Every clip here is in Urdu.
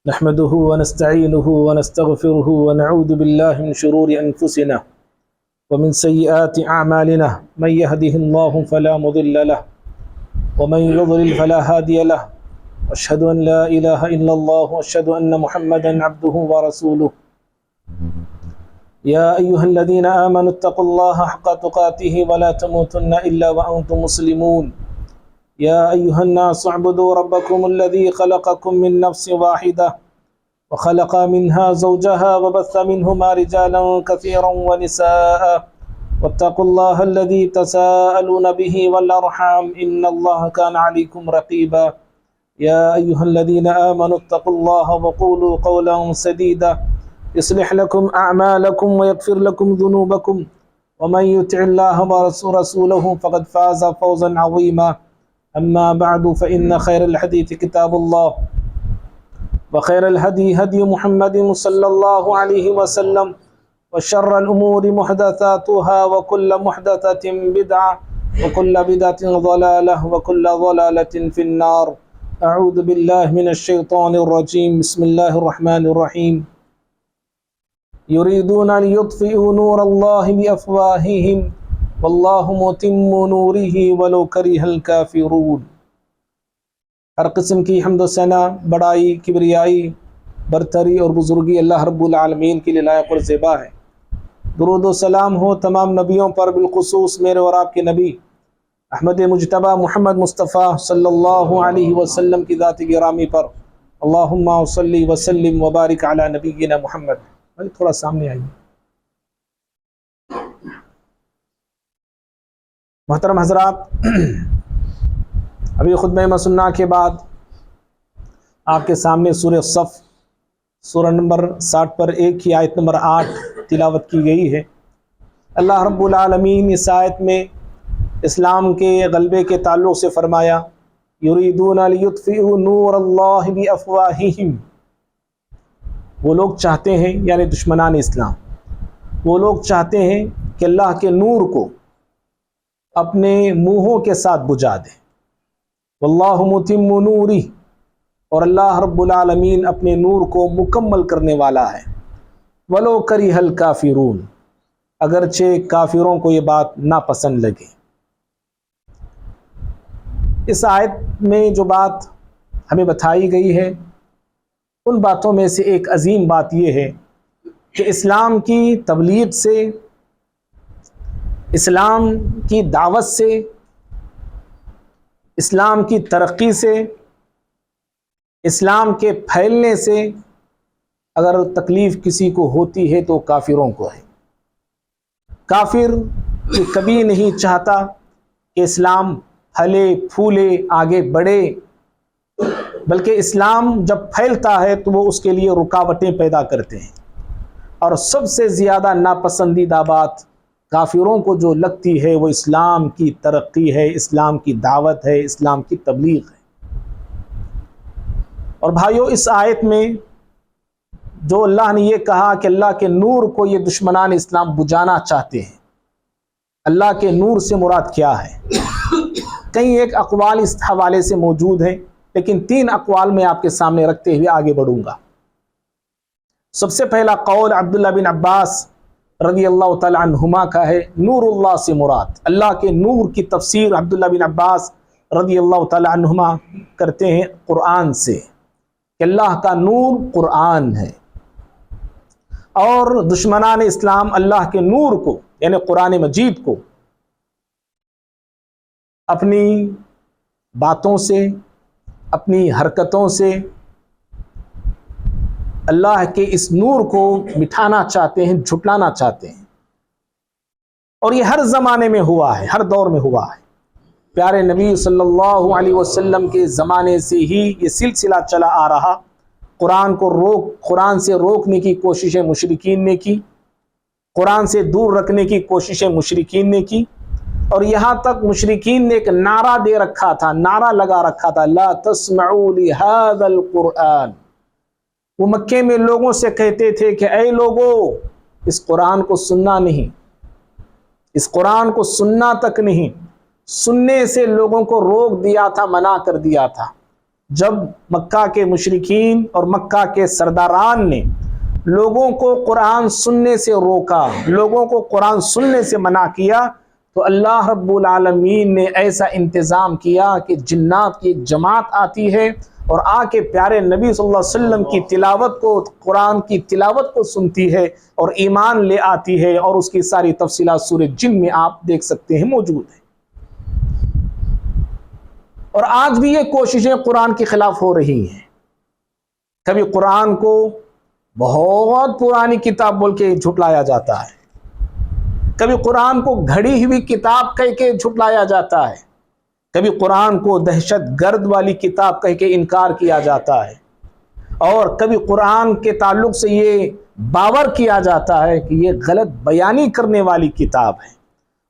نحمده ونستعينه ونستغفره ونعوذ بالله من شرور أنفسنا ومن سيئات أعمالنا من يهده الله فلا مضل له ومن يضلل فلا هادي له وأشهد أن لا إله إلا الله وأشهد أن محمدا عبده ورسوله يا أيها الذين آمنوا اتقوا الله حق تقاته ولا تموتن إلا وأنتم مسلمون يا أيها الناس اعبدوا ربكم الذي خلقكم من نفس واحدة وخلق منها زوجها وبث منهما رجالا كثيرا ونساء واتقوا الله الذي تساءلون به والأرحام إن الله كان عليكم رقيبا يا أيها الذين آمنوا اتقوا الله وقولوا قولا سديدا يصلح لكم أعمالكم ويغفر لكم ذنوبكم ومن يطع الله ورسوله فقد فاز فوزا عظيما أما بعد فإن خير الحديث كتاب الله وخير الهدي هدي محمد صلى الله عليه وسلم وشر الأمور محدثاتها وكل محدثة بدعة وكل بدعة ضلالة وكل ضلالة في النار أعوذ بالله من الشيطان الرجيم بسم الله الرحمن الرحيم يريدون ليطفئوا نور الله بأفواههم واللہ متم نورہ ولو کرہ الکافرون۔ ہر قسم کی حمد و ثنا، بڑائی، کبریائی، برتری اور بزرگی اللہ رب العالمین کے لیے لائق اور زیبا ہے۔ درود و سلام ہو تمام نبیوں پر، بالخصوص میرے اور آپ کے نبی احمد مجتبیٰ محمد مصطفیٰ صلی اللہ علیہ وسلم کی ذات گرامی پر۔ اللہم صلی وسلم وبارک علی نبینا محمد۔ تھوڑا سامنے آئیے۔ محترم حضرات، ابھی خطبہ مسنہ کے بعد آپ کے سامنے سورہ صف سورہ نمبر 60 پر ایک کی آیت نمبر 8 تلاوت کی گئی ہے۔ اللہ رب العالمین اس آیت میں اسلام کے غلبے کے تعلق سے فرمایا یریدون لیطفئوا نور اللہ بافواہہم۔ وہ لوگ چاہتے ہیں، یعنی دشمنان اسلام، وہ لوگ چاہتے ہیں کہ اللہ کے نور کو اپنے منہوں کے ساتھ بجھا دے۔ واللہ متم نورہ، اور اللہ رب العالمین اپنے نور کو مکمل کرنے والا ہے۔ ولو کرہ الکافرون، اگرچہ کافروں کو یہ بات ناپسند لگے۔ اس آیت میں جو بات ہمیں بتائی گئی ہے، ان باتوں میں سے ایک عظیم بات یہ ہے کہ اسلام کی تبلیغ سے، اسلام کی دعوت سے، اسلام کی ترقی سے، اسلام کے پھیلنے سے اگر تکلیف کسی کو ہوتی ہے تو کافروں کو ہے۔ کافر کبھی نہیں چاہتا کہ اسلام پھلے پھولے آگے بڑھے، بلکہ اسلام جب پھیلتا ہے تو وہ اس کے لیے رکاوٹیں پیدا کرتے ہیں۔ اور سب سے زیادہ ناپسندیدہ بات کافروں کو جو لگتی ہے وہ اسلام کی ترقی ہے، اسلام کی دعوت ہے، اسلام کی تبلیغ ہے۔ اور بھائیو، اس آیت میں جو اللہ نے یہ کہا کہ اللہ کے نور کو یہ دشمنان اسلام بجھانا چاہتے ہیں، اللہ کے نور سے مراد کیا ہے؟ کئی ایک اقوال اس حوالے سے موجود ہیں، لیکن 3 اقوال میں آپ کے سامنے رکھتے ہوئے آگے بڑھوں گا۔ سب سے پہلا قول عبداللہ بن عباس رضی اللہ تعالی عنہما کا ہے، نور اللہ سے مراد، اللہ کے نور کی تفسیر عبداللہ بن عباس رضی اللہ تعالی عنہما کرتے ہیں قرآن سے، کہ اللہ کا نور قرآن ہے۔ اور دشمنان اسلام اللہ کے نور کو، یعنی قرآن مجید کو، اپنی باتوں سے، اپنی حرکتوں سے اللہ کے اس نور کو مٹھانا چاہتے ہیں، جھٹلانا چاہتے ہیں۔ اور یہ ہر زمانے میں ہوا ہے، ہر دور میں ہوا ہے۔ پیارے نبی صلی اللہ علیہ وسلم کے زمانے سے ہی یہ سلسلہ چلا آ رہا۔ قرآن سے روکنے کی کوششیں مشرکین نے کی، قرآن سے دور رکھنے کی کوششیں مشرکین نے کی، اور یہاں تک مشرکین نے ایک نعرہ دے رکھا تھا، نعرہ لگا رکھا تھا، لا تسمعوا لہذا القرآن۔ وہ مکے میں لوگوں سے کہتے تھے کہ اے لوگو، اس قرآن کو سننا نہیں، اس قرآن کو سننا تک نہیں، سننے سے لوگوں کو روک دیا تھا، منع کر دیا تھا۔ جب مکہ کے مشرکین اور مکہ کے سرداران نے لوگوں کو قرآن سننے سے روکا، لوگوں کو قرآن سننے سے منع کیا، تو اللہ رب العالمین نے ایسا انتظام کیا کہ جنات کی ایک جماعت آتی ہے اور آ کے پیارے نبی صلی اللہ علیہ وسلم کی تلاوت کو، قرآن کی تلاوت کو سنتی ہے اور ایمان لے آتی ہے، اور اس کی ساری تفصیلات سورہ جن میں آپ دیکھ سکتے ہیں موجود ہیں۔ اور آج بھی یہ کوششیں قرآن کے خلاف ہو رہی ہیں۔ کبھی قرآن کو بہت پرانی کتاب بول کے جھٹلایا جاتا ہے، کبھی قرآن کو گھڑی ہوئی کتاب کہہ کے جھٹلایا جاتا ہے، کبھی قرآن کو دہشت گرد والی کتاب کہہ کے انکار کیا جاتا ہے، اور کبھی قرآن کے تعلق سے یہ باور کیا جاتا ہے کہ یہ غلط بیانی کرنے والی کتاب ہے،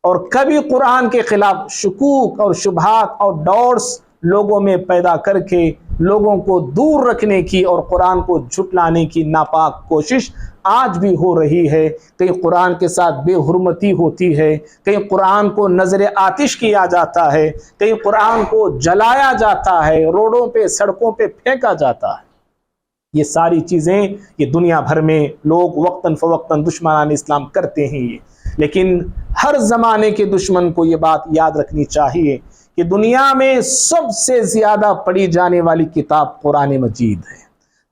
اور کبھی قرآن کے خلاف شکوک اور شبہات اور ڈاؤٹس لوگوں میں پیدا کر کے لوگوں کو دور رکھنے کی اور قرآن کو جھٹلانے کی ناپاک کوشش آج بھی ہو رہی ہے۔ کہیں قرآن کے ساتھ بے حرمتی ہوتی ہے، کہیں قرآن کو نظر آتش کیا جاتا ہے، کہیں قرآن کو جلایا جاتا ہے، روڈوں پہ سڑکوں پہ پھینکا جاتا ہے۔ یہ ساری چیزیں یہ دنیا بھر میں لوگ وقتاً فوقتاً دشمنان اسلام کرتے ہیں، لیکن ہر زمانے کے دشمن کو یہ بات یاد رکھنی چاہیے کہ دنیا میں سب سے زیادہ پڑھی جانے والی کتاب قرآن مجید ہے،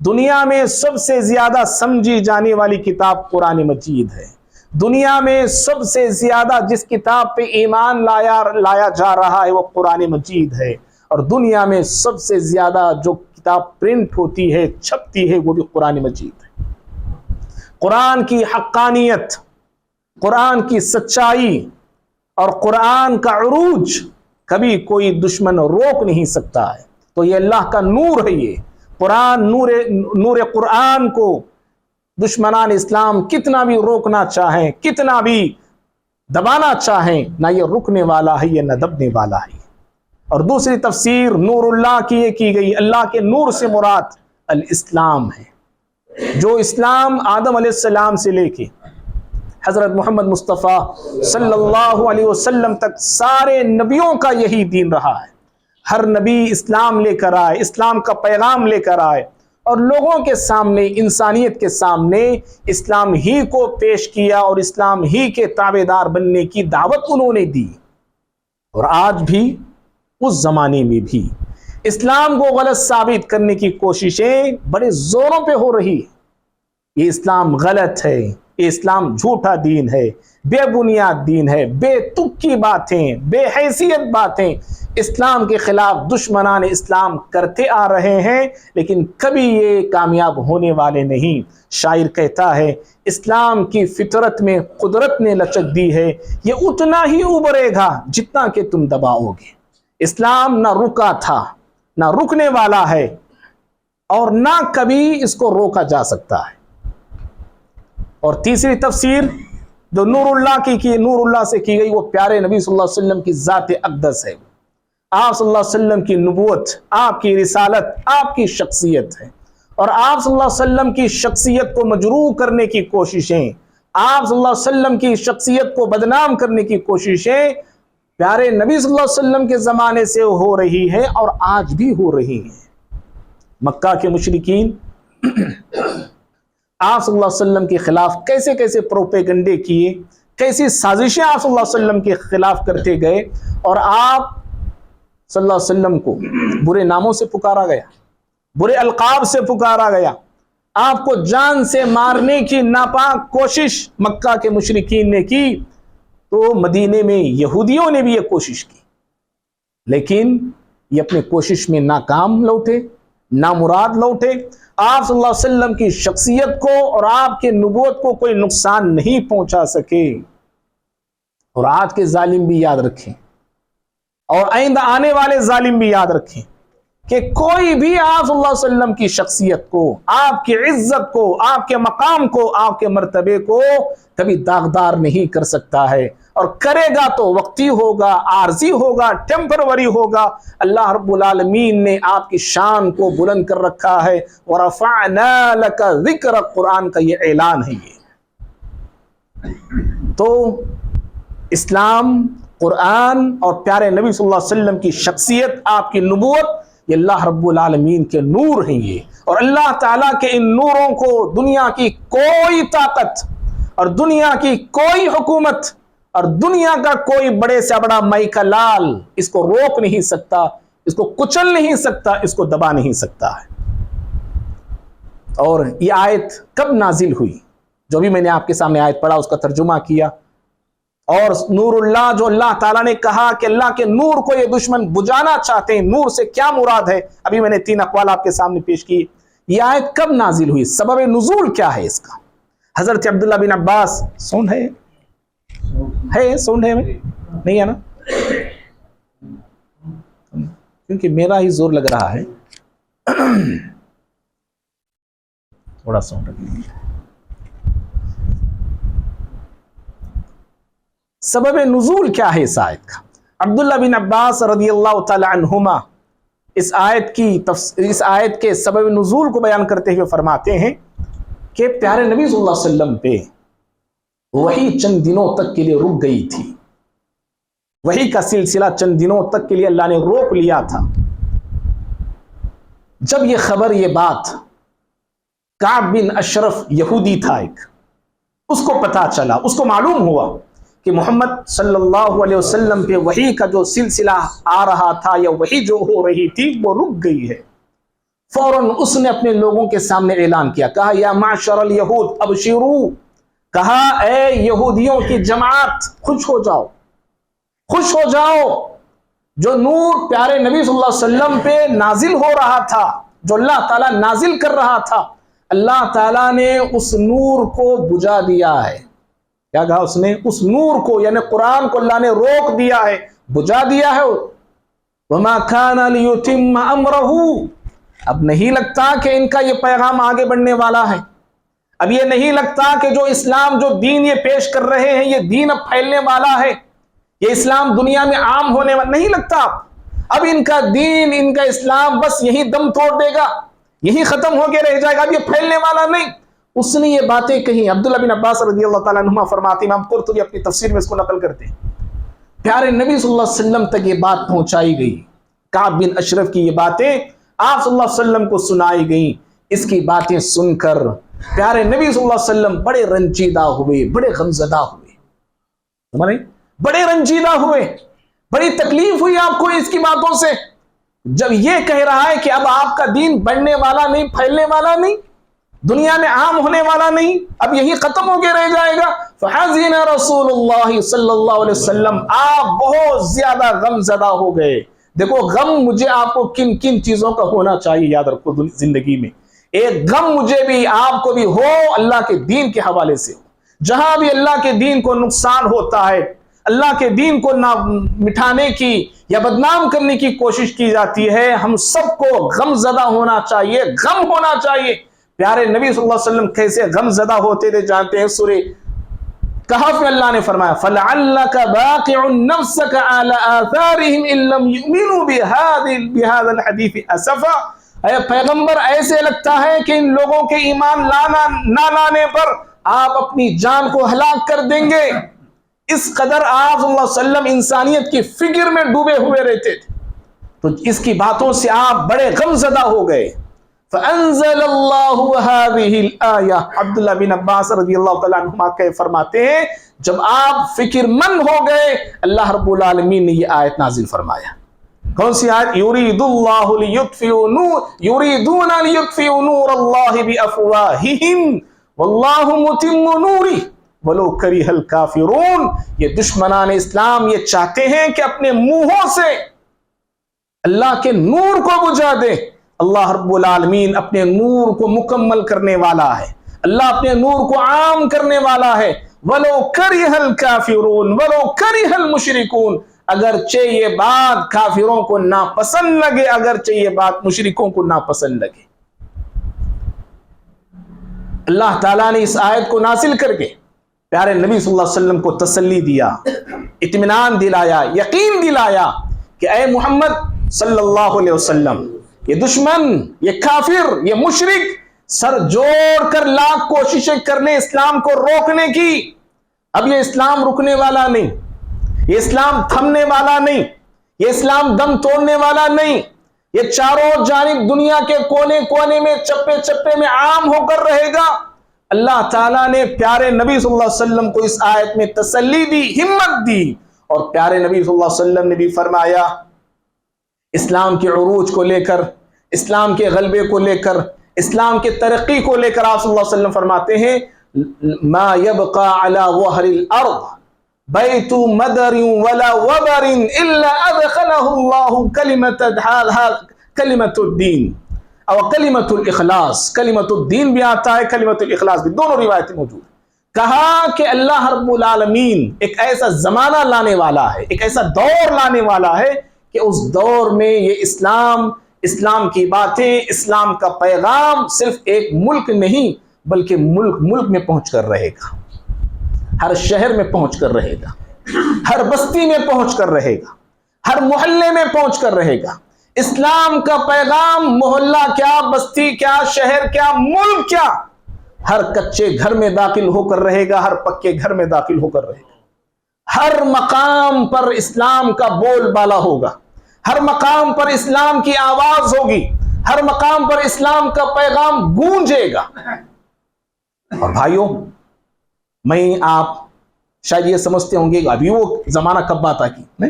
دنیا میں سب سے زیادہ سمجھی جانے والی کتاب قرآن مجید ہے، دنیا میں سب سے زیادہ جس کتاب پہ ایمان لایا جا رہا ہے وہ قرآن مجید ہے، اور دنیا میں سب سے زیادہ جو کتاب پرنٹ ہوتی ہے، چھپتی ہے، وہ بھی قرآن مجید ہے۔ قرآن کی حقانیت، قرآن کی سچائی اور قرآن کا عروج کبھی کوئی دشمن روک نہیں سکتا ہے۔ تو یہ اللہ کا نور ہے، یہ قرآن، نور قرآن کو دشمنان اسلام کتنا بھی روکنا چاہیں، کتنا بھی دبانا چاہیں، نہ یہ رکنے والا ہے، یہ نہ دبنے والا ہے۔ اور دوسری تفسیر نور اللہ کی یہ کی گئی، اللہ کے نور سے مراد الاسلام ہے، جو اسلام آدم علیہ السلام سے لے کے حضرت محمد مصطفیٰ صلی اللہ علیہ وسلم تک سارے نبیوں کا یہی دین رہا ہے۔ ہر نبی اسلام لے کر آئے، اسلام کا پیغام لے کر آئے، اور لوگوں کے سامنے، انسانیت کے سامنے اسلام ہی کو پیش کیا اور اسلام ہی کے تابعدار بننے کی دعوت انہوں نے دی۔ اور آج بھی، اس زمانے میں بھی اسلام کو غلط ثابت کرنے کی کوششیں بڑے زوروں پہ ہو رہی ہے۔ یہ اسلام غلط ہے، یہ اسلام جھوٹا دین ہے، بے بنیاد دین ہے، بے تک کی باتیں، بے حیثیت باتیں اسلام کے خلاف دشمنان اسلام کرتے آ رہے ہیں، لیکن کبھی یہ کامیاب ہونے والے نہیں۔ شاعر کہتا ہے اسلام کی فطرت میں قدرت نے لچک دی ہے، یہ اتنا ہی ابھرے گا جتنا کہ تم دباؤ گے۔ اسلام نہ رکا تھا، نہ رکنے والا ہے، اور نہ کبھی اس کو روکا جا سکتا ہے۔ اور تیسری تفسیر جو نور اللہ کی نور اللہ سے کی گئی، وہ پیارے نبی صلی اللہ علیہ وسلم کی ذات اقدس ہے، آپ صلی اللہ علیہ وسلم کی نبوت، آپ کی رسالت، آپ کی شخصیت ہے۔ اور آپ صلی اللہ علیہ وسلم کی شخصیت کو مجروح کرنے کی کوششیں، آپ صلی اللہ علیہ وسلم کی شخصیت کو بدنام کرنے کی کوششیں پیارے نبی صلی اللہ علیہ وسلم کے زمانے سے ہو رہی ہے اور آج بھی ہو رہی ہیں۔ مکہ کے مشرکین آپ صلی اللہ علیہ وسلم کے خلاف کیسے کیسے پروپیگنڈے کیے، کیسی سازشیں آپ صلی اللہ علیہ وسلم کے خلاف کرتے گئے، اور آپ صلی اللہ علیہ وسلم کو برے ناموں سے پکارا گیا، برے القاب سے پکارا گیا، آپ کو جان سے مارنے کی ناپاک کوشش مکہ کے مشرکین نے کی، تو مدینے میں یہودیوں نے بھی یہ کوشش کی، لیکن یہ اپنے کوشش میں ناکام لوٹے، نامراد لوٹے۔ آپ صلی اللہ علیہ وسلم کی شخصیت کو اور آپ کے نبوت کو کوئی نقصان نہیں پہنچا سکے۔ اور آج کے ظالم بھی یاد رکھیں، اور آئندہ آنے والے ظالم بھی یاد رکھیں کہ کوئی بھی آپ صلی اللہ علیہ وسلم کی شخصیت کو، آپ کی عزت کو، آپ کے مقام کو، آپ کے مرتبے کو کبھی داغدار نہیں کر سکتا ہے، اور کرے گا تو وقتی ہوگا، عارضی ہوگا، ٹیمپروری ہوگا۔ اللہ رب العالمین نے آپ کی شان کو بلند کر رکھا ہے، وَرَفَعْنَا لَكَ ذِكْرَ، قرآن کا یہ اعلان ہے۔ یہ تو اسلام، قرآن اور پیارے نبی صلی اللہ علیہ وسلم کی شخصیت، آپ کی نبوت، یہ اللہ رب العالمین کے نور ہیں یہ، اور اللہ تعالیٰ کے ان نوروں کو دنیا کی کوئی طاقت اور دنیا کی کوئی حکومت اور دنیا کا کوئی بڑے سے بڑا مئی کا لال اس کو روک نہیں سکتا، اس کو کچل نہیں سکتا، اس کو دبا نہیں سکتا ہے۔ اور یہ آیت کب نازل ہوئی؟ جو بھی میں نے آپ کے سامنے آیت پڑھا اس کا ترجمہ کیا، اور نور اللہ جو اللہ تعالیٰ نے کہا کہ اللہ کے نور کو یہ دشمن بجھانا چاہتے ہیں، نور سے کیا مراد ہے؟ ابھی میں نے 3 اقوال آپ کے سامنے پیش کی۔ یہ آیت کب نازل ہوئی؟ سبب نزول کیا ہے اس کا؟ حضرت عبداللہ بن عباس، ساؤنڈ ہے ساؤنڈ ہے نہیں ہے نا؟ کیونکہ میرا ہی زور لگ رہا ہے، تھوڑا ساؤنڈ رکھیے۔ سبب نزول کیا ہے اس آیت کا؟ عبداللہ بن عباس رضی اللہ تعالی عنہما اس آیت کے سبب نزول کو بیان کرتے ہوئے فرماتے ہیں کہ پیارے نبی صلی اللہ علیہ وسلم پہ وحی چند دنوں تک کے لیے رک گئی تھی، وحی کا سلسلہ چند دنوں تک کے لیے اللہ نے روک لیا تھا۔ جب یہ خبر، یہ بات کعب بن اشرف یہودی تھا ایک، اس کو پتا چلا، اس کو معلوم ہوا کہ محمد صلی اللہ علیہ وسلم پہ وحی کا جو سلسلہ آ رہا تھا یا وحی جو ہو رہی تھی وہ رک گئی ہے، فوراً اس نے اپنے لوگوں کے سامنے اعلان کیا، کہا یا معشر الیہود ابشروا، کہا اے یہودیوں کی جماعت خوش ہو جاؤ، خوش ہو جاؤ، جو نور پیارے نبی صلی اللہ علیہ وسلم پہ نازل ہو رہا تھا، جو اللہ تعالیٰ نازل کر رہا تھا، اللہ تعالیٰ نے اس نور کو بجھا دیا ہے۔ کیا کہا اس نے؟ اس نور کو، یعنی قرآن کو اللہ نے روک دیا ہے، بجھا دیا ہے۔ وما كان ليتم امره، اب نہیں لگتا کہ ان کا یہ پیغام آگے بڑھنے والا ہے، اب یہ نہیں لگتا کہ جو اسلام، جو دین یہ پیش کر رہے ہیں، یہ دین اب پھیلنے والا ہے، یہ اسلام دنیا میں عام ہونے والا نہیں لگتا، اب ان کا دین، ان کا اسلام بس یہی دم توڑ دے گا، یہی ختم ہو کے رہ جائے گا، اب یہ پھیلنے والا نہیں۔ اس نے یہ باتیں کہیں۔ عبداللہ بن عباس رضی اللہ تعالیٰ عنہما فرماتے، امام قرطبی اپنی تفسیر میں اس کو نقل کرتے ہیں، پیارے نبی صلی اللہ علیہ وسلم تک یہ بات پہنچائی گئی، کعب بن اشرف کی یہ باتیں آپ صلی اللہ علیہ وسلم کو سنائی گئیں۔ اس کی باتیں سن کر پیارے نبی صلی اللہ علیہ وسلم بڑے رنجیدہ ہوئے، بڑے غمزدہ ہوئے، بڑے رنجیدہ ہوئے، بڑی تکلیف ہوئی آپ کو اس کی باتوں سے، جب یہ کہہ رہا ہے کہ اب آپ کا دین بڑھنے والا نہیں، پھیلنے والا نہیں، دنیا میں عام ہونے والا نہیں، اب یہی ختم ہو کے رہ جائے گا۔ فحزن رسول اللہ صلی اللہ علیہ وسلم، آپ بہت زیادہ غم زدہ ہو گئے۔ دیکھو غم مجھے آپ کو کن کن چیزوں کا ہونا چاہیے، یاد رکھو زندگی میں ایک غم مجھے بھی آپ کو بھی ہو، اللہ کے دین کے حوالے سے ہو۔ جہاں بھی اللہ کے دین کو نقصان ہوتا ہے، اللہ کے دین کو نہ مٹھانے کی یا بدنام کرنے کی کوشش کی جاتی ہے، ہم سب کو غم زدہ ہونا چاہیے، غم ہونا چاہیے۔ پیارے نبی صلی اللہ علیہ وسلم کیسے غم زدہ ہوتے تھے جانتے ہیں؟ سورہ کہف میں اللہ نے فرمایا فَلَعَلَّكَ بَاقِعُ نَفْسَكَ عَلَىٰ آثَارِهِمْ إِن لَّمْ يُؤْمِنُوا بِهَذَا الْحَدِيثِ أَسَفًا، اے پیغمبر ایسے لگتا ہے کہ ان لوگوں کے ایمان نہ لانے پر آپ اپنی جان کو ہلاک کر دیں گے۔ اس قدر آپ صلی اللہ علیہ وسلم انسانیت کی فکر میں ڈوبے ہوئے رہتے تھے، تو اس کی باتوں سے آپ بڑے غم زدہ ہو گئے۔ فَأَنزَلَ اللَّهُ هَذِهِ الْآيَةَ، عبداللہ بن عباس رضی اللہ تعالیٰ عنہما کہ فرماتے ہیں جب آپ فکر مند ہو گئے، اللہ رب العالمین نے یہ آیت نازل فرمایا۔ کون سی آیت؟ يُرِيدُونَ لِيُطْفِئُوا نُورَ اللَّهِ بِأَفْوَاهِهِمْ وَاللَّهُ مُتِمُّ نُورِهِ وَلَوْ كَرِهَ الْكَافِرُونَ، یہ دشمنان اسلام یہ چاہتے ہیں کہ اپنے منہوں سے اللہ کے نور کو بجھا دے۔ اللہ رب العالمین اپنے نور کو مکمل کرنے والا ہے، اللہ اپنے نور کو عام کرنے والا ہے۔ وَلَوْ كَرِهَ الْكَافِرُونَ وَلَوْ كَرِهَ الْمُشْرِكُونَ، اگرچہ یہ بات کافروں کو ناپسند لگے، اگرچہ یہ بات مشرکوں کو ناپسند لگے۔ اللہ تعالیٰ نے اس آیت کو نازل کر کے پیارے نبی صلی اللہ علیہ وسلم کو تسلی دیا، اطمینان دلایا، یقین دلایا کہ اے محمد صلی اللہ علیہ وسلم، یہ دشمن، یہ کافر، یہ مشرک سر جوڑ کر لاکھ کوششیں کر لیں اسلام کو روکنے کی، اب یہ اسلام رکنے والا نہیں، یہ اسلام تھمنے والا نہیں، یہ اسلام دم توڑنے والا نہیں۔ یہ چاروں جانب دنیا کے کونے کونے میں چپے چپے میں عام ہو کر رہے گا۔ اللہ تعالیٰ نے پیارے نبی صلی اللہ علیہ وسلم کو اس آیت میں تسلی دی، ہمت دی، اور پیارے نبی صلی اللہ علیہ وسلم نے بھی فرمایا اسلام کے عروج کو لے کر، اسلام کے غلبے کو لے کر، اسلام کے ترقی کو لے کر آپ صلی اللہ علیہ وسلم فرماتے ہیں ما يبقى على ظهر الارض بیت مدر ولا وبر الا ادخله الله کلمۃ الدین اور کلمۃ الاخلاص۔ کلمۃ الدین بھی آتا ہے، کلمۃ الاخلاص بھی، دونوں روایتیں موجود۔ کہا کہ اللہ رب العالمین ایک ایسا زمانہ لانے والا ہے، ایک ایسا دور لانے والا ہے کہ اس دور میں یہ اسلام کی باتیں، اسلام کا پیغام صرف ایک ملک نہیں بلکہ ملک میں پہنچ کر رہے گا، ہر شہر میں پہنچ کر رہے گا، ہر بستی میں پہنچ کر رہے گا، ہر محلے میں پہنچ کر رہے گا۔ اسلام کا پیغام محلہ کیا، بستی کیا، شہر کیا، ملک کیا، ہر کچے گھر میں داخل ہو کر رہے گا، ہر پکے گھر میں داخل ہو کر رہے گا۔ ہر مقام پر اسلام کا بول بالا ہوگا، ہر مقام پر اسلام کی آواز ہوگی، ہر مقام پر اسلام کا پیغام گونجے گا۔ اور بھائیوں، میں آپ شاید یہ سمجھتے ہوں گے ابھی وہ زمانہ کب بات آئے گی،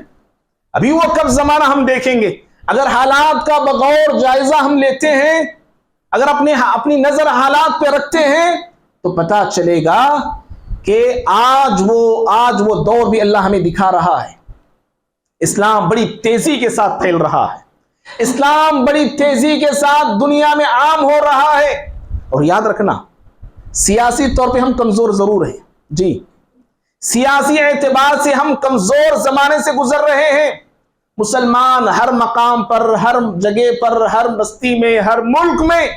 ابھی وہ کب زمانہ ہم دیکھیں گے؟ اگر حالات کا بغور جائزہ ہم لیتے ہیں، اگر اپنی نظر حالات پہ رکھتے ہیں تو پتہ چلے گا کہ آج وہ دور بھی اللہ ہمیں دکھا رہا ہے۔ اسلام بڑی تیزی کے ساتھ پھیل رہا ہے، اسلام بڑی تیزی کے ساتھ دنیا میں عام ہو رہا ہے۔ اور یاد رکھنا، سیاسی طور پہ ہم کمزور ضرور ہیں، جی سیاسی اعتبار سے ہم کمزور زمانے سے گزر رہے ہیں۔ مسلمان ہر مقام پر، ہر جگہ پر، ہر بستی میں، ہر ملک میں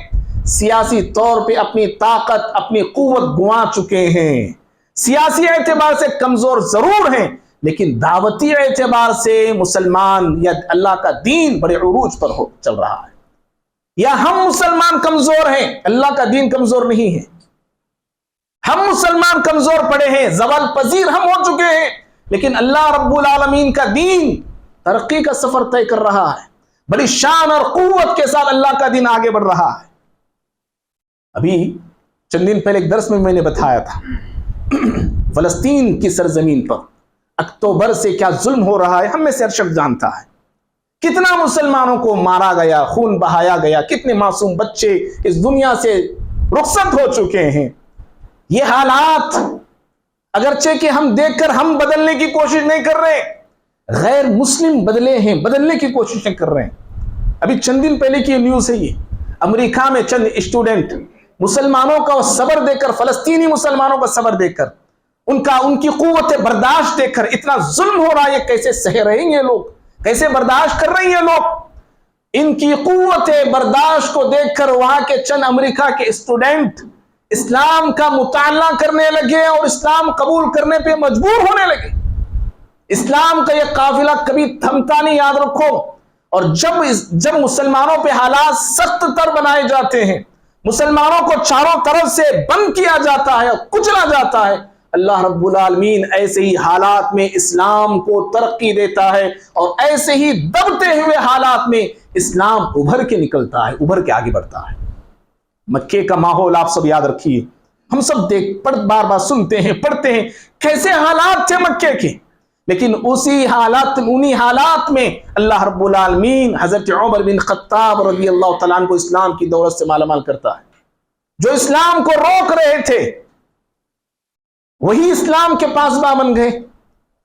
سیاسی طور پہ اپنی طاقت، اپنی قوت گنوا چکے ہیں۔ سیاسی اعتبار سے کمزور ضرور ہیں، لیکن دعوتی اعتبار سے مسلمان یا اللہ کا دین بڑے عروج پر چل رہا ہے۔ یا ہم مسلمان کمزور ہیں، اللہ کا دین کمزور نہیں ہے۔ ہم مسلمان کمزور پڑے ہیں، زوال پذیر ہم ہو چکے ہیں، لیکن اللہ رب العالمین کا دین ترقی کا سفر طے کر رہا ہے، بڑی شان اور قوت کے ساتھ اللہ کا دین آگے بڑھ رہا ہے۔ ابھی چند دن پہلے ایک درس میں نے بتایا تھا فلسطین کی سرزمین پر اکتوبر سے کیا ظلم ہو رہا ہے، ہم میں سے ہر شخص جانتا ہے۔ کتنا مسلمانوں کو مارا گیا، خون بہایا گیا، کتنے معصوم بچے اس دنیا سے رخصت ہو چکے ہیں۔ یہ حالات اگرچہ کہ ہم دیکھ کر ہم بدلنے کی کوشش نہیں کر رہے، غیر مسلم بدلے ہیں، بدلنے کی کوششیں کر رہے ہیں۔ ابھی چند دن پہلے کی نیوز ہے، یہ امریکہ میں چند اسٹوڈنٹ مسلمانوں کا صبر دیکھ کر، فلسطینی مسلمانوں کا صبر دیکھ کر، ان کی قوت برداشت دیکھ کر، اتنا ظلم ہو رہا ہے، کیسے سہ رہے ہیں یہ لوگ، کیسے برداشت کر رہے ہیں یہ لوگ۔ ان کی قوت برداشت کو دیکھ کر وہاں کے چند امریکہ کے اسٹوڈنٹ اسلام کا مطالعہ کرنے لگے اور اسلام قبول کرنے پہ مجبور ہونے لگے۔ اسلام کا یہ قافلہ کبھی تھمتا نہیں، یاد رکھو۔ اور جب مسلمانوں پہ حالات سخت تر بنائے جاتے ہیں، مسلمانوں کو چاروں طرف سے بند کیا جاتا ہے، کچلا جاتا ہے، اللہ رب العالمین ایسے ہی حالات میں اسلام کو ترقی دیتا ہے، اور ایسے ہی دبتے ہوئے حالات میں اسلام ابھر کے نکلتا ہے، ابھر کے آگے بڑھتا ہے۔ مکے کا ماحول آپ سب یاد رکھیے، ہم سب بار بار سنتے ہیں، پڑھتے ہیں کیسے حالات تھے مکے کے، لیکن انہی حالات میں اللہ رب العالمین حضرت عمر بن خطاب رضی اللہ تعالیٰ عنہ کو اسلام کی دولت سے مالا مال کرتا ہے۔ جو اسلام کو روک رہے تھے وہی اسلام کے پاسباں بن گئے،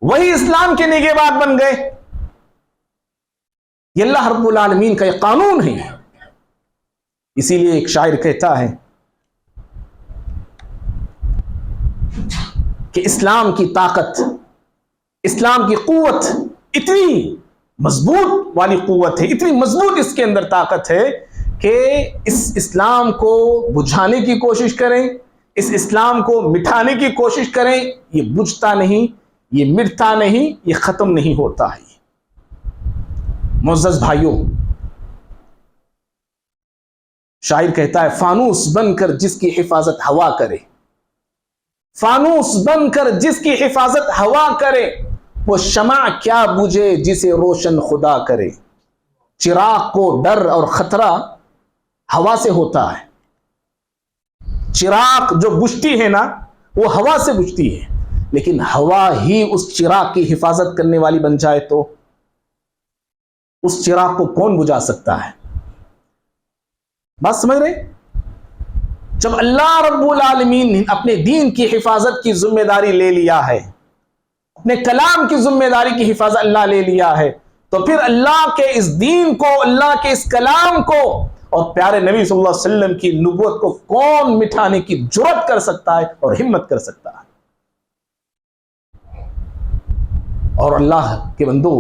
وہی اسلام کے نگہبان بن گئے۔ یہ اللہ رب العالمین کا یہ قانون ہے۔ اسی لیے ایک شاعر کہتا ہے کہ اسلام کی طاقت، اسلام کی قوت اتنی مضبوط والی قوت ہے، اتنی مضبوط اس کے اندر طاقت ہے کہ اس اسلام کو بجھانے کی کوشش کریں، اس اسلام کو مٹھانے کی کوشش کریں، یہ بجھتا نہیں، یہ مٹتا نہیں، یہ ختم نہیں ہوتا ہے۔ معزز بھائیوں، شاعر کہتا ہے فانوس بن کر جس کی حفاظت ہوا کرے، فانوس بن کر جس کی حفاظت ہوا کرے، وہ شمع کیا بجھے جسے روشن خدا کرے۔ چراغ کو ڈر اور خطرہ ہوا سے ہوتا ہے. چراغ جو بجھتی ہے نا وہ ہوا سے بجھتی ہے، لیکن ہوا ہی اس چراغ کی حفاظت کرنے والی بن جائے تو اس چراغ کو کون بجھا سکتا ہے؟ بات سمجھ رہے؟ جب اللہ رب العالمین نے اپنے دین کی حفاظت کی ذمہ داری لے لیا ہے، اپنے کلام کی ذمہ داری کی حفاظت اللہ لے لیا ہے، تو پھر اللہ کے اس دین کو، اللہ کے اس کلام کو اور پیارے نبی صلی اللہ علیہ وسلم کی نبوت کو کون مٹھانے کی جرات کر سکتا ہے اور ہمت کر سکتا ہے؟ اور اللہ کے بندو،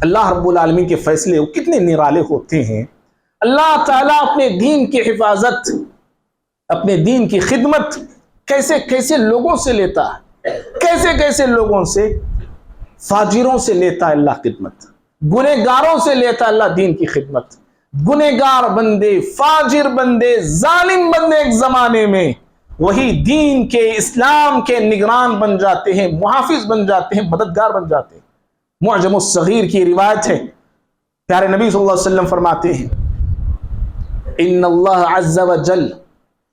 اللہ رب العالمین کے فیصلے وہ کتنے نرالے ہوتے ہیں. اللہ تعالیٰ اپنے دین کی حفاظت، اپنے دین کی خدمت کیسے کیسے لوگوں سے لیتا ہے، کیسے کیسے لوگوں سے، فاجروں سے لیتا ہے اللہ خدمت، گنہگاروں سے لیتا ہے اللہ دین کی خدمت. گنہگار بندے، فاجر بندے، ظالم بندے ایک زمانے میں وہی دین کے، اسلام کے نگران بن جاتے ہیں، محافظ بن جاتے ہیں، مددگار بن جاتے ہیں. معجم الصغیر کی روایت ہے، پیارے نبی صلی اللہ علیہ وسلم فرماتے ہیں ان اللہ عز وجل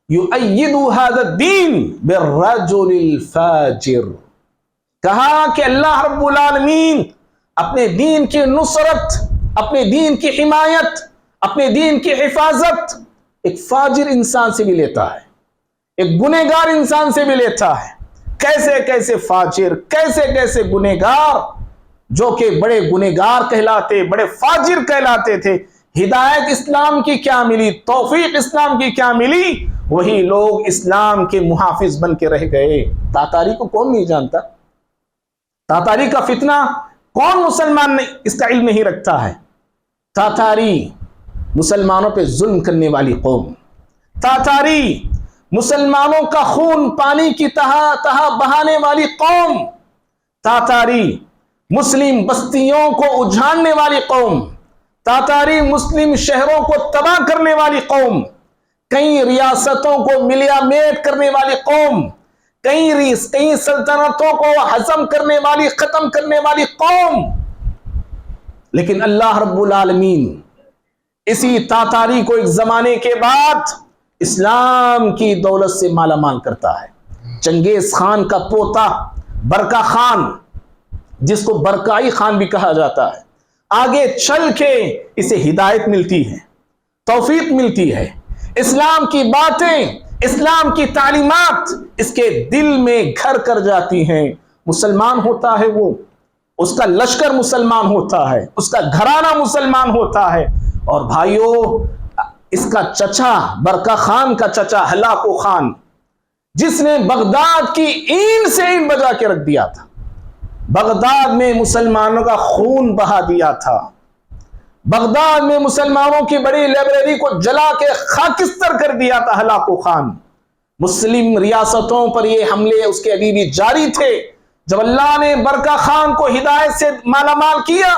یؤید هذا الدین بالرجل الفاجر. کہا کہ اللہ رب العالمین اپنے دین کی نصرت، اپنے دین کی حمایت، اپنے دین کی حفاظت ایک فاجر انسان سے بھی لیتا ہے، ایک گنہگار انسان سے بھی لیتا ہے. کیسے کیسے فاجر، کیسے کیسے گنہگار، جو کہ بڑے گنہگار کہلاتے، بڑے فاجر کہلاتے تھے. ہدایت اسلام کی کیا ملی، توفیق اسلام کی کیا ملی، وہی لوگ اسلام کے محافظ بن کے رہ گئے. تاتاری کو کون نہیں جانتا؟ تاتاری کا فتنہ کون مسلمان نہیں اس کا علم نہیں رکھتا ہے؟ تاتاری مسلمانوں پہ ظلم کرنے والی قوم، تاتاری مسلمانوں کا خون پانی کی طرح بہانے والی قوم، تاتاری مسلم بستیوں کو اجاڑنے والی قوم، تاتاری مسلم شہروں کو تباہ کرنے والی قوم، کئی ریاستوں کو ملیا میٹ کرنے والی قوم، کئی سلطنتوں کو ہضم کرنے والی، ختم کرنے والی قوم. لیکن اللہ رب العالمین اسی تاتاری کو ایک زمانے کے بعد اسلام کی دولت سے مالا مال کرتا ہے. چنگیز خان کا پوتا برکا خان، جس کو برکائی خان بھی کہا جاتا ہے، آگے چل کے اسے ہدایت ملتی ہے، توفیق ملتی ہے. اسلام کی باتیں، اسلام کی تعلیمات اس کے دل میں گھر کر جاتی ہیں. مسلمان ہوتا ہے وہ، اس کا لشکر مسلمان ہوتا ہے، اس کا گھرانہ مسلمان ہوتا ہے. اور بھائیو، اس کا چچا، برکا خان کا چچا ہلاکو خان، جس نے بغداد کی اینٹ سے اینٹ بجا کے رکھ دیا تھا، بغداد میں مسلمانوں کا خون بہا دیا تھا، بغداد میں مسلمانوں کی بڑی لائبریری کو جلا کے خاکستر کر دیا تھا ہلاکو خان. مسلم ریاستوں پر یہ حملے اس کے ابھی بھی جاری تھے. جب اللہ نے برکا خان کو ہدایت سے مالا مال کیا،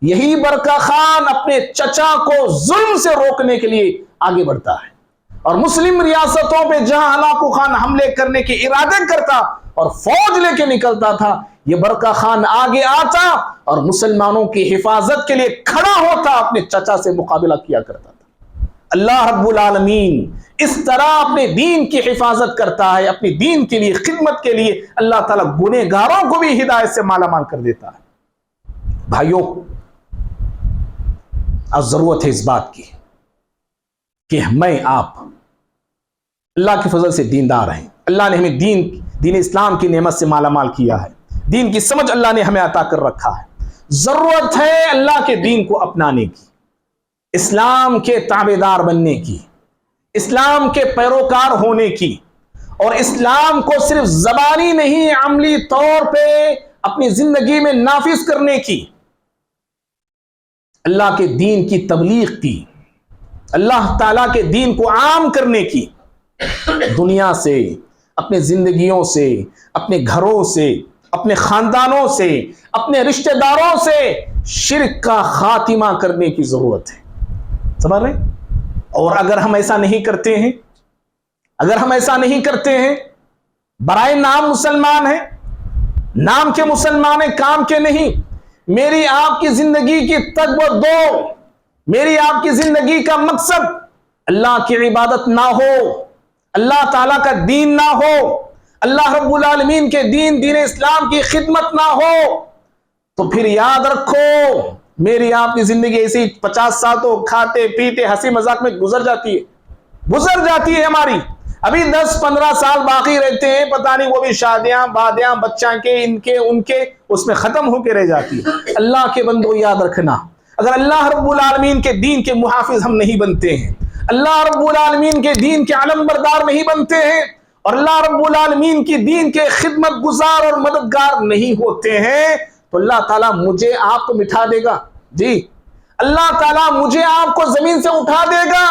یہی برکا خان اپنے چچا کو ظلم سے روکنے کے لیے آگے بڑھتا ہے، اور مسلم ریاستوں پہ جہاں ہلاکو خان حملے کرنے کے ارادے کرتا اور فوج لے کے نکلتا تھا، یہ برکا خان آگے آتا اور مسلمانوں کی حفاظت کے لیے کھڑا ہوتا، اپنے چچا سے مقابلہ کیا کرتا تھا. اللہ رب العالمین اس طرح اپنے دین کی حفاظت کرتا ہے، اپنے دین کے لیے، خدمت کے لیے اللہ تعالیٰ گنہگاروں کو بھی ہدایت سے مالا مال کر دیتا ہے. بھائیوں، اب ضرورت ہے اس بات کی کہ میں آپ اللہ کی فضل سے دیندار ہیں. اللہ نے ہمیں دین اسلام کی نعمت سے مالا مال کیا ہے، دین کی سمجھ اللہ نے ہمیں عطا کر رکھا ہے. ضرورت ہے اللہ کے دین کو اپنانے کی، اسلام کے تابعدار بننے کی، اسلام کے پیروکار ہونے کی، اور اسلام کو صرف زبانی نہیں عملی طور پہ اپنی زندگی میں نافذ کرنے کی، اللہ کے دین کی تبلیغ کی، اللہ تعالیٰ کے دین کو عام کرنے کی. دنیا سے، اپنے زندگیوں سے، اپنے گھروں سے، اپنے خاندانوں سے، اپنے رشتہ داروں سے شرک کا خاتمہ کرنے کی ضرورت ہے. سمجھ رہے؟ اور اگر ہم ایسا نہیں کرتے ہیں، اگر ہم ایسا نہیں کرتے ہیں، برائے نام مسلمان ہیں، نام کے مسلمان ہیں، کام کے نہیں، میری آپ کی زندگی کی تگ و دو میری آپ کی زندگی کا مقصد اللہ کی عبادت نہ ہو، اللہ تعالیٰ کا دین نہ ہو، اللہ رب العالمین کے دین اسلام کی خدمت نہ ہو، تو پھر یاد رکھو میری آپ کی زندگی ایسی 50 سال تو کھاتے پیتے ہنسی مذاق میں گزر جاتی ہے ہماری۔ ابھی 10-15 سال باقی رہتے ہیں، پتہ نہیں وہ بھی شادیاں بادیاں بچہ کے ان کے اس میں ختم ہو کے رہ جاتی ہے۔ اللہ کے بندو یاد رکھنا، اگر اللہ رب العالمین کے دین کے محافظ ہم نہیں بنتے ہیں، اللہ رب العالمین کے دین کے علم بردار نہیں بنتے ہیں، اور اللہ رب العالمین کی دین کے خدمت گزار اور مددگار نہیں ہوتے ہیں، تو اللہ تعالیٰ مجھے آپ کو مٹھا دے گا۔ جی، اللہ تعالیٰ مجھے آپ کو زمین سے اٹھا دے گا،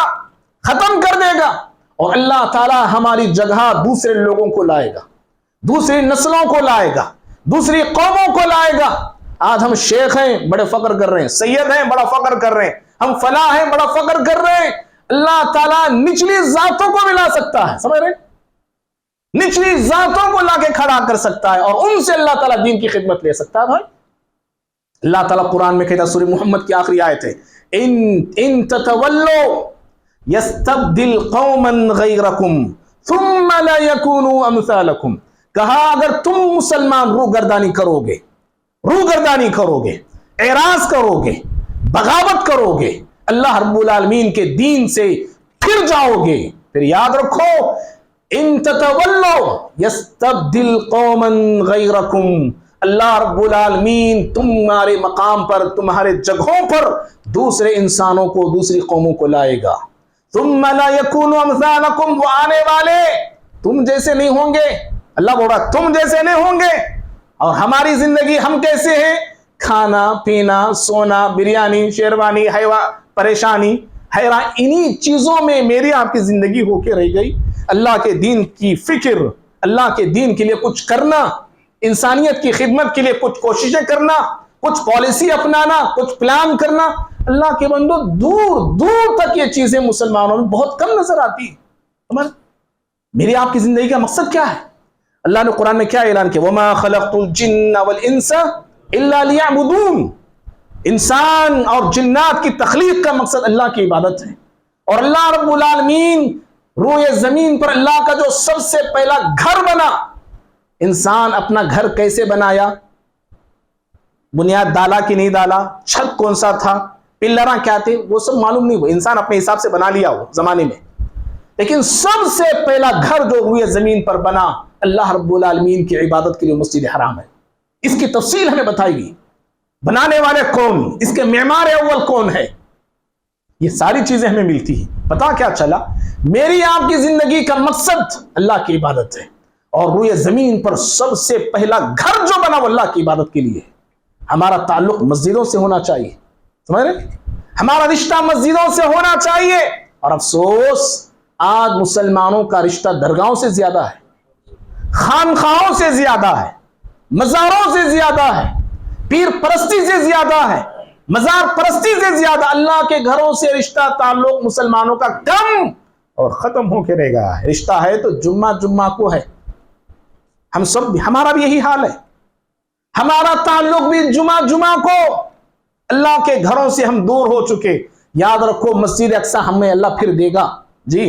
ختم کر دے گا، اور اللہ تعالیٰ ہماری جگہ دوسرے لوگوں کو لائے گا، دوسری نسلوں کو لائے گا، دوسری قوموں کو لائے گا۔ آج ہم شیخ ہیں، بڑے فخر کر رہے ہیں، سید ہیں، بڑا فخر کر رہے ہیں، ہم فلاں ہیں، بڑا فخر کر رہے ہیں۔ اللہ تعالیٰ نچلی ذاتوں کو بھی لا سکتا ہے، سمجھ رہے؟ نچلی ذاتوں کو لا کے کھڑا کر سکتا ہے، اور ان سے اللہ تعالیٰ دین کی خدمت لے سکتا ہے۔ بھائی اللہ تعالیٰ قرآن میں کہتا ہے، سورہ محمد کی آخری آیت ہے، ان تتولوا یستبدل قوما غیرکم ثم لا یکونوا امثالکم۔ کہا اگر تم مسلمان روگردانی کرو گے، اعراض کرو گے، بغاوت کرو گے، اللہ رب العالمین کے دین سے پھر جاؤ گے، پھر یاد رکھو ان تتولوا یستبدل قوما غیرکم، اللہ رب العالمین تمہارے مقام پر، تمہارے جگہوں پر دوسرے انسانوں کو، دوسری قوموں کو لائے گا۔ ثم لا یکونوا امثالکم، وہ آنے والے تم جیسے نہیں ہوں گے۔ اللہ بول رہا تم جیسے نہیں ہوں گے۔ اور ہماری زندگی ہم کیسے ہیں؟ کھانا پینا سونا بریانی شیروانی پریشانی حیران، انہی چیزوں میں میری آپ کی زندگی ہو کے رہ گئی۔ اللہ کے دین کی فکر، اللہ کے دین کے لیے کچھ کرنا، انسانیت کی خدمت کے لیے کچھ کوششیں کرنا، کچھ پالیسی اپنانا، کچھ پلان کرنا، اللہ کے بندو دور دور تک یہ چیزیں مسلمانوں میں بہت کم نظر آتی ہیں۔ میری آپ کی زندگی کا مقصد کیا ہے؟ اللہ نے قرآن میں کیا اعلان کیا؟ وَمَا خَلَقْتُ الْجِنَّ وَالْإِنسَ إِلَّا لِيَعْبُدُونَ۔ انسان اور جنات کی تخلیق کا مقصد اللہ کی عبادت ہے، اور اللہ رب العالمین روئے زمین پر اللہ کا جو سب سے پہلا گھر بنا، انسان اپنا گھر کیسے بنایا؟ بنیاد ڈالا کہ نہیں ڈالا، چھت کون سا تھا، پلراں کیا تھے، وہ سب معلوم نہیں، وہ انسان اپنے حساب سے بنا لیا وہ زمانے میں، لیکن سب سے پہلا گھر جو روئے زمین پر بنا اللہ رب العالمین کی عبادت کے لیے مسجد حرام ہے۔ اس کی تفصیل ہمیں بتائی گئی، بنانے والے کون، اس کے معمار اول کون ہے، یہ ساری چیزیں ہمیں ملتی ہیں۔ پتا کیا چلا؟ میری آپ کی زندگی کا مقصد اللہ کی عبادت ہے، اور روئے زمین پر سب سے پہلا گھر جو بنا وہ اللہ کی عبادت کے لیے ہے۔ ہمارا تعلق مسجدوں سے ہونا چاہیے، سمجھ رہے؟ ہمارا رشتہ مسجدوں سے ہونا چاہیے، اور افسوس آج مسلمانوں کا رشتہ درگاہوں سے زیادہ ہے، خانخواہوں سے زیادہ ہے، مزاروں سے زیادہ ہے، پیر پرستی سے زیادہ ہے، مزار پرستی سے زیادہ۔ اللہ کے گھروں سے رشتہ تعلق مسلمانوں کا کم اور ختم ہو کے رہ گیا ہے۔ رشتہ ہے تو جمعہ کو ہے، ہم سب ہمارا بھی یہی حال ہے، ہمارا تعلق بھی جمعہ کو۔ اللہ کے گھروں سے ہم دور ہو چکے۔ یاد رکھو مسجد اقصی ہمیں اللہ پھر دے گا، جی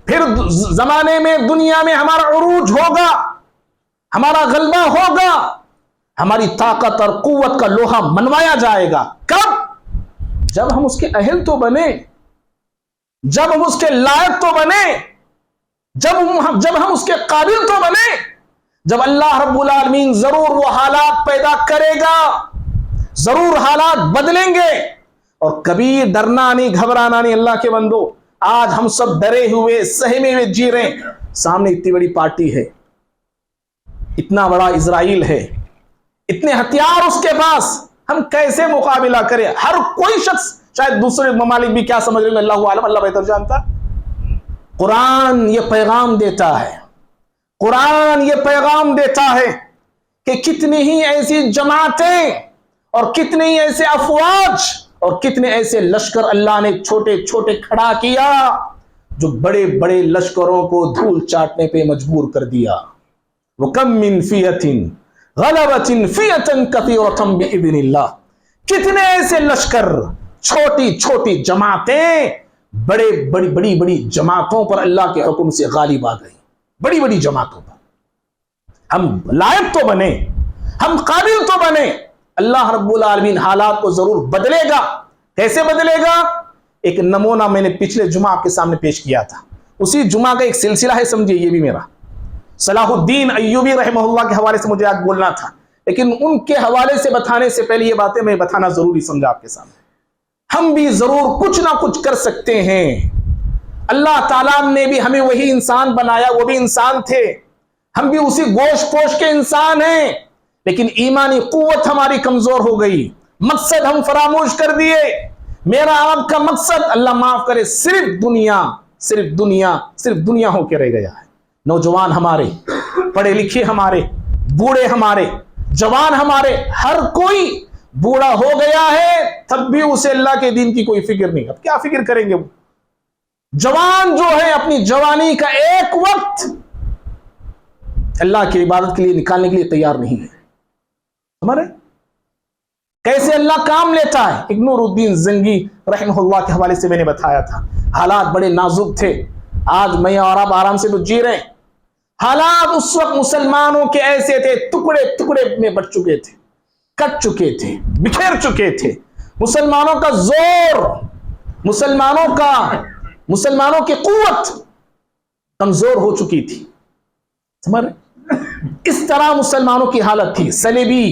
پھر زمانے میں دنیا میں ہمارا عروج ہوگا، ہمارا غلبہ ہوگا، ہماری طاقت اور قوت کا لوہا منوایا جائے گا۔ کب؟ جب ہم اس کے اہل تو بنے، جب ہم اس کے لائق تو بنے، جب ہم اس کے قابل تو بنے، جب اللہ رب العالمین ضرور وہ حالات پیدا کرے گا، ضرور حالات بدلیں گے، اور کبھی ڈرنا نہیں گھبرانا نہیں۔ اللہ کے بندو آج ہم سب ڈرے ہوئے سہمے ہوئے جی رہے ہیں، سامنے اتنی بڑی پارٹی ہے، اتنا بڑا اسرائیل ہے، اتنے ہتھیار اس کے پاس، ہم کیسے مقابلہ کریں؟ ہر کوئی شخص، شاید دوسرے ممالک بھی کیا سمجھ رہے ہیں، اللہ عالم، اللہ بہتر جانتا۔ قرآن یہ پیغام دیتا ہے، قرآن یہ پیغام دیتا ہے کہ کتنی ہی ایسی جماعتیں اور کتنے ہی ایسے افواج اور کتنے ایسے لشکر اللہ نے چھوٹے چھوٹے کھڑا کیا جو بڑے بڑے لشکروں کو دھول چاٹنے پہ مجبور کر دیا۔ وَكَمْ مِنْ فِيَةٍ غَلَبَةٍ فِيَةً كَثِيرَةً بِإِذْنِ اللَّهِ، کتنے ایسے لشکر چھوٹی چھوٹی جماعتیں بڑی بڑی جماعتوں پر اللہ کے حکم سے غالب آ گئی، بڑی بڑی جماعتوں پر۔ ہم لائق تو بنے، ہم قابل تو بنے، اللہ رب العالمین حالات کو ضرور بدلے گا۔ کیسے بدلے گا؟ ایک نمونہ میں نے پچھلے جمعہ آپ کے سامنے پیش کیا تھا، اسی جمعہ کا ایک سلسلہ ہے، سمجھے یہ بھی میرا۔ صلاح الدین ایوبی رحمہ اللہ کے حوالے سے مجھے آج بولنا تھا، لیکن ان کے حوالے سے بتانے سے پہلے یہ باتیں میں بتانا ضروری سمجھا آپ کے سامنے۔ ہم بھی ضرور کچھ نہ کچھ کر سکتے ہیں۔ اللہ تعالیٰ نے بھی ہمیں وہی انسان بنایا، وہ بھی انسان تھے، ہم بھی اسی گوشت پوش کے انسان ہیں، لیکن ایمانی قوت ہماری کمزور ہو گئی، مقصد ہم فراموش کر دیے۔ میرا آپ کا مقصد، اللہ معاف کرے، صرف دنیا ہو کے رہ گیا ہے۔ نوجوان ہمارے، پڑھے لکھے ہمارے، بوڑھے ہمارے، جوان ہمارے، ہر کوئی بوڑھا ہو گیا ہے، تب بھی اسے اللہ کے دین کی کوئی فکر نہیں۔ اب کیا فکر کریں گے وہ؟ جوان جو ہے اپنی جوانی کا ایک وقت اللہ کی عبادت کے لیے نکالنے کے لیے تیار نہیں ہے۔ ہمارے کیسے اللہ کام لیتا ہے؟ ایک نور الدین زنگی رحمہ اللہ کے حوالے سے میں نے بتایا تھا، حالات بڑے نازک تھے، آج میں اور آپ آرام سے تو جی رہے ہیں، حالات اس وقت مسلمانوں کے ایسے تھے، ٹکڑے ٹکڑے میں بٹ چکے تھے، کٹ چکے تھے، بکھیر چکے تھے، مسلمانوں کا زور، مسلمانوں کی قوت کمزور ہو چکی تھی۔ سمجھ؟ اس طرح مسلمانوں کی حالت تھی، صلیبی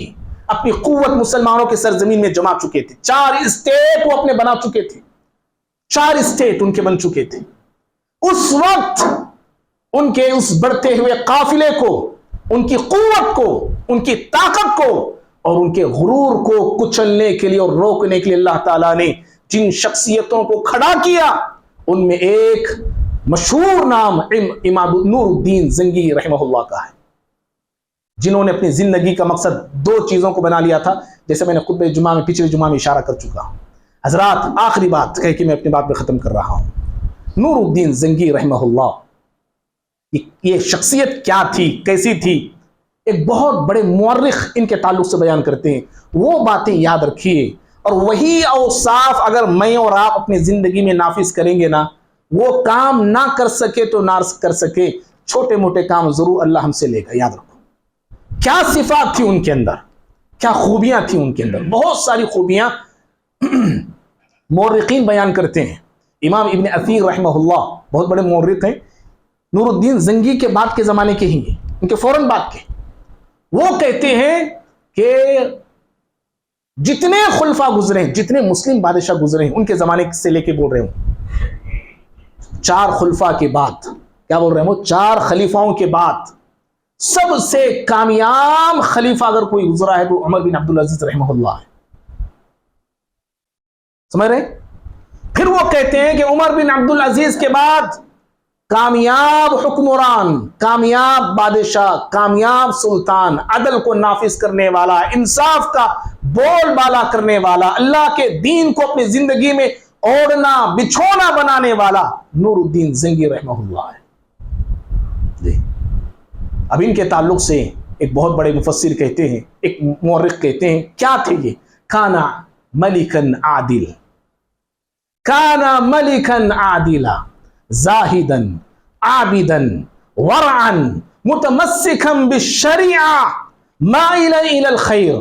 اپنی قوت مسلمانوں کے سرزمین میں جما چکے تھے، 4 اسٹیٹ وہ اپنے بنا چکے تھے، 4 اسٹیٹ ان کے بن چکے تھے۔ اس وقت ان کے اس بڑھتے ہوئے قافلے کو، ان کی قوت کو، ان کی طاقت کو اور ان کے غرور کو کچلنے کے لیے اور روکنے کے لیے اللہ تعالیٰ نے جن شخصیتوں کو کھڑا کیا، ان میں ایک مشہور نام امام نور الدین زنگی رحمہ اللہ کا ہے، جنہوں نے اپنی زندگی کا مقصد 2 چیزوں کو بنا لیا تھا، جیسے میں نے خطبہ جمعہ میں پچھلے جمعہ میں اشارہ کر چکا ہوں۔ حضرات آخری بات کہہ کے میں اپنی بات میں ختم کر رہا ہوں۔ نور الدین زنگی رحمہ اللہ یہ شخصیت کیا تھی، کیسی تھی؟ ایک بہت بڑے مورخ ان کے تعلق سے بیان کرتے ہیں، وہ باتیں یاد رکھیے، اور وہی اوصاف اگر میں اور آپ اپنی زندگی میں نافذ کریں گے نا، وہ کام نہ کر سکے تو نہ کر سکے، چھوٹے موٹے کام ضرور اللہ ہم سے لے گا۔ یاد رکھو کیا صفات تھی ان کے اندر، کیا خوبیاں تھیں ان کے اندر۔ بہت ساری خوبیاں مورخین بیان کرتے ہیں۔ امام ابن اثیر رحمہ اللہ بہت بڑے مورخ ہیں، نور الدین زنگی کے بعد کے زمانے کے ہی ہیں، ان کے فوراً بعد کے۔ وہ کہتے ہیں کہ جتنے خلفاء گزرے ہیں، جتنے مسلم بادشاہ گزرے ہیں، ان کے زمانے سے لے کے بول رہے ہوں، 4 خلفاء کے بعد، کیا بول رہے ہیں وہ، 4 خلیفاؤں کے بعد سب سے کامیاب خلیفہ اگر کوئی گزرا ہے تو عمر بن عبدالعزیز رحمہ اللہ ہے۔ سمجھ رہے؟ پھر وہ کہتے ہیں کہ عمر بن عبدالعزیز کے بعد کامیاب حکمران، کامیاب بادشاہ، کامیاب سلطان، عدل کو نافذ کرنے والا، انصاف کا بول بالا کرنے والا، اللہ کے دین کو اپنی زندگی میں اوڑھنا بچھونا بنانے والا نور الدین زنگی رحمہ اللہ ہے۔ اب ان کے تعلق سے ایک بہت بڑے مفسر کہتے ہیں، ایک مورخ کہتے ہیں، کیا تھے یہ؟ کانا ملکن عادل، کانا ملکن عادلا زاہدن عابدن ورعن متمسکن بالشریعہ مائلا الی الخیر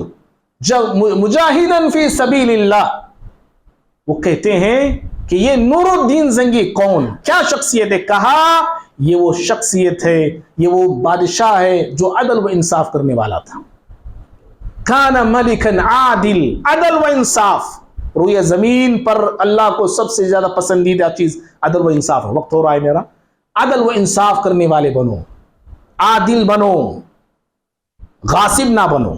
مجاہدن فی سبیل اللہ۔ وہ کہتے ہیں کہ یہ نور الدین زنگی کون، کیا شخصیت ہے؟ کہا یہ وہ شخصیت ہے، یہ وہ بادشاہ ہے جو عدل و انصاف کرنے والا تھا۔ کان ملکن عادل، عدل و انصاف۔ روئے زمین پر اللہ کو سب سے زیادہ پسندیدہ چیز عدل و انصاف ہے۔ وقت ہو رہا ہے میرا۔ عدل و انصاف کرنے والے بنو، عادل بنو، غاصب نہ بنو،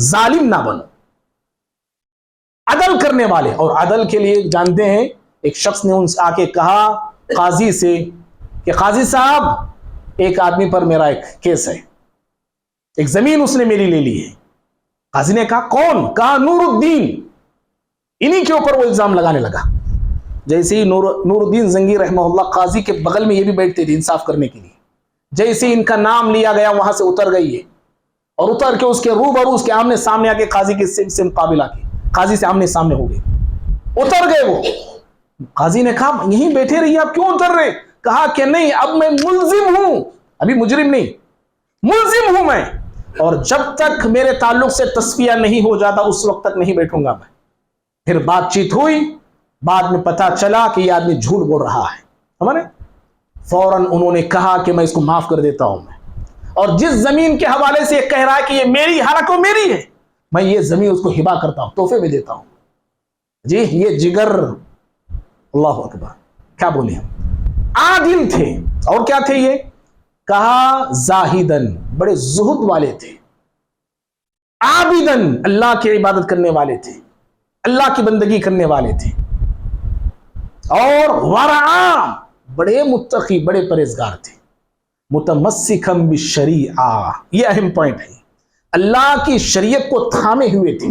ظالم نہ بنو، عدل کرنے والے۔ اور عدل کے لیے جانتے ہیں، ایک شخص نے ان سے آ کے کہا قاضی سے کہ قاضی صاحب ایک آدمی پر میرا ایک کیس ہے، ایک زمین اس نے میری لے لی ہے۔ قاضی نے کہا کون؟ کہا نور الدین۔ انہی کے اوپر وہ الزام لگانے لگا۔ جیسے ہی نور الدین زنگی رحمہ اللہ قاضی کے بغل میں یہ بھی بیٹھتے تھے انصاف کرنے کے لیے، جیسے ان کا نام لیا گیا وہاں سے اتر گئی ہے، اور اتر کے اس کے روبرو اس کے آمنے سامنے آ کے قاضی کے سے مقابل آ کے قاضی سے آمنے سامنے ہو گئے۔ اتر گئے وہ. قاضی نے کہا یہیں بیٹھے رہیے, آپ کیوں اتر رہے؟ کہا کہ نہیں, اب میں ملزم ہوں, ابھی مجرم نہیں, ملزم ہوں میں, اور جب تک میرے تعلق سے تصفیہ نہیں ہو جاتا اس وقت تک نہیں بیٹھوں گا میں. پھر بات چیت ہوئی, بعد میں پتا چلا کہ یہ آدمی جھوٹ بول رہا ہے. ہمارے فوراً انہوں نے کہا کہ میں اس کو معاف کر دیتا ہوں, اور جس زمین کے حوالے سے یہ کہہ رہا ہے کہ یہ میری, حالانکہ وہ میری ہے, میں یہ زمین اس کو ہبا کرتا ہوں, تحفے میں دیتا ہوں. جی یہ جگر, اللہ اکبر, کیا بولے ہم, عادل تھے. اور کیا تھے یہ؟ کہا زاہدن, بڑے زہد والے تھے. عابدن, اللہ کی عبادت کرنے والے تھے, اللہ کی بندگی کرنے والے تھے. اور ورعا, بڑے متقی, بڑے پرہیزگار تھے. متمسکم بالشریعہ, یہ اہم پوائنٹ ہے, اللہ کی شریعت کو تھامے ہوئے تھے.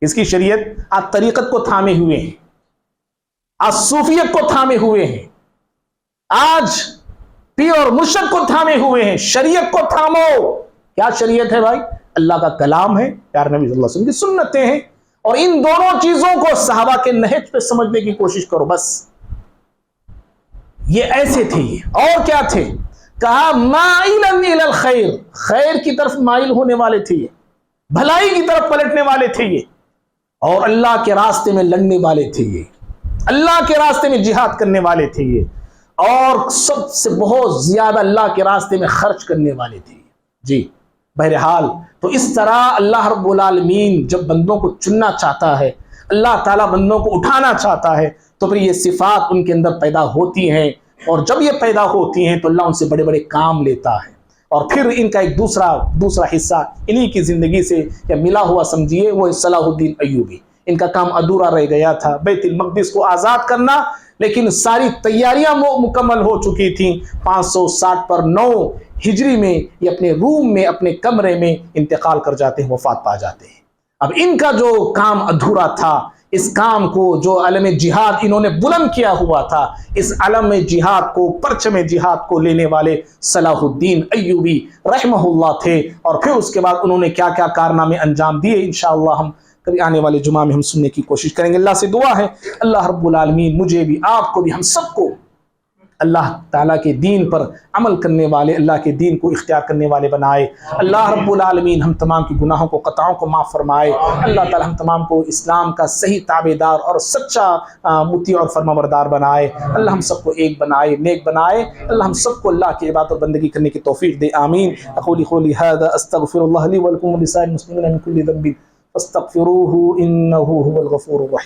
اس کی شریعت, آپ طریقت کو تھامے ہوئے ہیں, آج صوفیت کو تھامے ہوئے ہیں, آج پیر اور مرشد کو تھامے ہوئے ہیں. شریعت کو تھامو. کیا شریعت ہے بھائی؟ اللہ کا کلام ہے, پیارے نبی صلی اللہ علیہ وسلم کی سنتیں ہیں, اور ان دونوں چیزوں کو صحابہ کے نہج پہ سمجھنے کی کوشش کرو بس. یہ ایسے تھے. اور کیا تھے؟ کہا مائلا الی الخیر, خیر کی طرف مائل ہونے والے تھے یہ, بھلائی کی طرف پلٹنے والے تھے یہ, اور اللہ کے راستے میں لڑنے والے تھے یہ, اللہ کے راستے میں جہاد کرنے والے تھے یہ, اور سب سے بہت زیادہ اللہ کے راستے میں خرچ کرنے والے تھے. جی بہرحال, تو اس طرح اللہ رب العالمین جب بندوں کو چننا چاہتا ہے, اللہ تعالیٰ بندوں کو اٹھانا چاہتا ہے, تو پھر یہ صفات ان کے اندر پیدا ہوتی ہیں, اور جب یہ پیدا ہوتی ہیں تو اللہ ان سے بڑے بڑے کام لیتا ہے. اور پھر ان کا ایک دوسرا حصہ انہی کی زندگی سے یا ملا ہوا سمجھیے, وہ صلاح الدین ایوبی. ان کا کام ادھورا رہ گیا تھا, بیت المقدس کو آزاد کرنا, لیکن ساری تیاریاں مکمل ہو چکی تھیں. 560 ہجری میں یہ اپنے روم میں, اپنے کمرے میں انتقال کر جاتے ہیں, وفات پا جاتے ہیں. اب ان کا جو کام ادھورا تھا, اس کام کو, جو علم جہاد انہوں نے بلند کیا ہوا تھا, اس علم جہاد کو, پرچم جہاد کو لینے والے صلاح الدین ایوبی رحمہ اللہ تھے. اور پھر اس کے بعد انہوں نے کیا کیا کارنامے انجام دیے, انشاءاللہ ہم کبھی آنے والے جمعہ میں ہم سننے کی کوشش کریں گے. اللہ سے دعا ہے اللہ رب العالمین مجھے بھی, آپ کو بھی, ہم سب کو اللہ تعالیٰ کے دین پر عمل کرنے والے, اللہ کے دین کو اختیار کرنے والے بنائے. اللہ رب العالمین ہم تمام کی گناہوں کو, خطاؤں کو معاف فرمائے. اللہ تعالیٰ ہم تمام کو اسلام کا صحیح تابعدار اور سچا مطیع اور فرمانبردار بنائے. اللہ ہم سب کو ایک بنائے, نیک بنائے. اللہ ہم سب کو اللہ کی عبادت اور بندگی کرنے کی توفیق دے, آمین. اقول قولی هذا استغفر الله لي ولكم ولسائر المسلمين من كل ذنب فاستغفروه انه هو الغفور الرحيم.